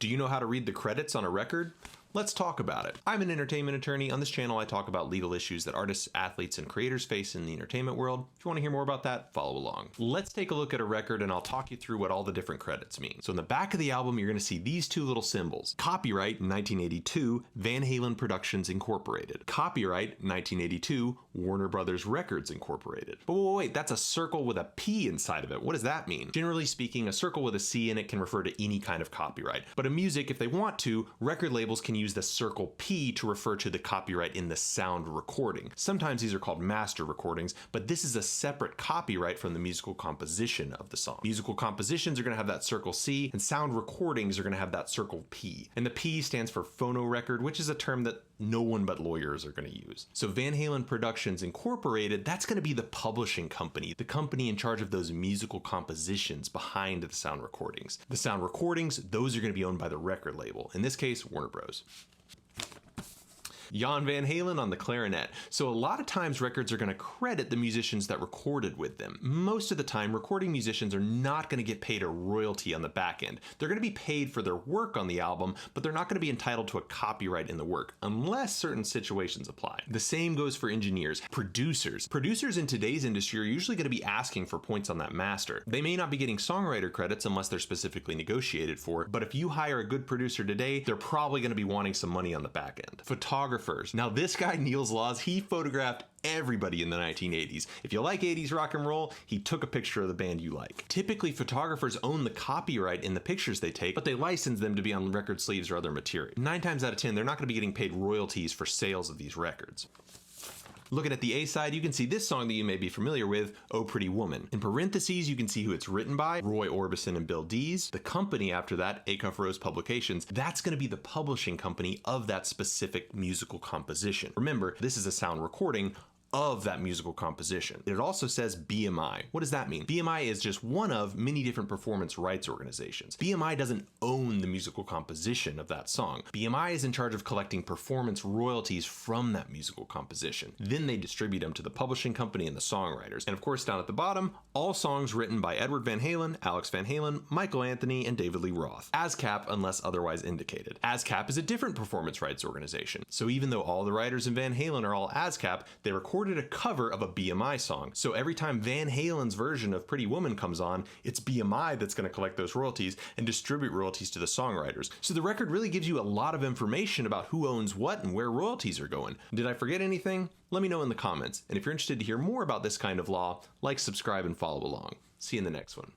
Do you know how to read the credits on a record? Let's talk about it. I'm an entertainment attorney. On this channel, I talk about legal issues that artists, athletes, and creators face in the entertainment world. If you want to hear more about that, follow along. Let's take a look at a record and I'll talk you through what all the different credits mean. So in the back of the album, you're going to see these two little symbols. Copyright 1982, Van Halen Productions Incorporated. Copyright 1982, Warner Brothers Records Incorporated. But wait, that's a circle with a P inside of it. What does that mean? Generally speaking, a circle with a C in it can refer to any kind of copyright. But in music, if they want to, record labels can use the circle P to refer to the copyright in the sound recording. Sometimes these are called master recordings, but this is a separate copyright from the musical composition of the song. Musical compositions are going to have that circle C, and sound recordings are going to have that circle P. And the P stands for phonorecord, which is a term that no one but lawyers are going to use. So Van Halen Productions Incorporated, that's going to be the publishing company, the company in charge of those musical compositions behind the sound recordings. The sound recordings, those are going to be owned by the record label, in this case, Warner Bros. Jan Van Halen on the clarinet. So a lot of times records are going to credit the musicians that recorded with them. Most of the time, recording musicians are not going to get paid a royalty on the back end. They're going to be paid for their work on the album, but they're not going to be entitled to a copyright in the work unless certain situations apply. The same goes for engineers, producers. Producers in today's industry are usually going to be asking for points on that master. They may not be getting songwriter credits unless they're specifically negotiated for, but if you hire a good producer today, they're probably going to be wanting some money on the back end. Photographers. Now this guy, Niels Laws, he photographed everybody in the 1980s. If you like 80s rock and roll, he took a picture of the band you like. Typically, photographers own the copyright in the pictures they take, but they license them to be on record sleeves or other material. 9 times out of 10, they're not going to be getting paid royalties for sales of these records. Looking at the A side, you can see this song that you may be familiar with, Oh Pretty Woman. In parentheses, you can see who it's written by, Roy Orbison and Bill Dees. The company after that, Acuff Rose Publications, that's going to be the publishing company of that specific musical composition. Remember, this is a sound recording of that musical composition. It also says BMI. What does that mean? BMI is just one of many different performance rights organizations. BMI doesn't own the musical composition of that song. BMI is in charge of collecting performance royalties from that musical composition. Then they distribute them to the publishing company and the songwriters. And of course, down at the bottom, all songs written by Edward Van Halen, Alex Van Halen, Michael Anthony, and David Lee Roth. ASCAP, unless otherwise indicated. ASCAP is a different performance rights organization. So even though all the writers in Van Halen are all ASCAP, they recorded a cover of a BMI song. So every time Van Halen's version of Pretty Woman comes on, it's BMI that's going to collect those royalties and distribute royalties to the songwriters. So the record really gives you a lot of information about who owns what and where royalties are going. Did I forget anything? Let me know in the comments. And if you're interested to hear more about this kind of law, like, subscribe, and follow along. See you in the next one.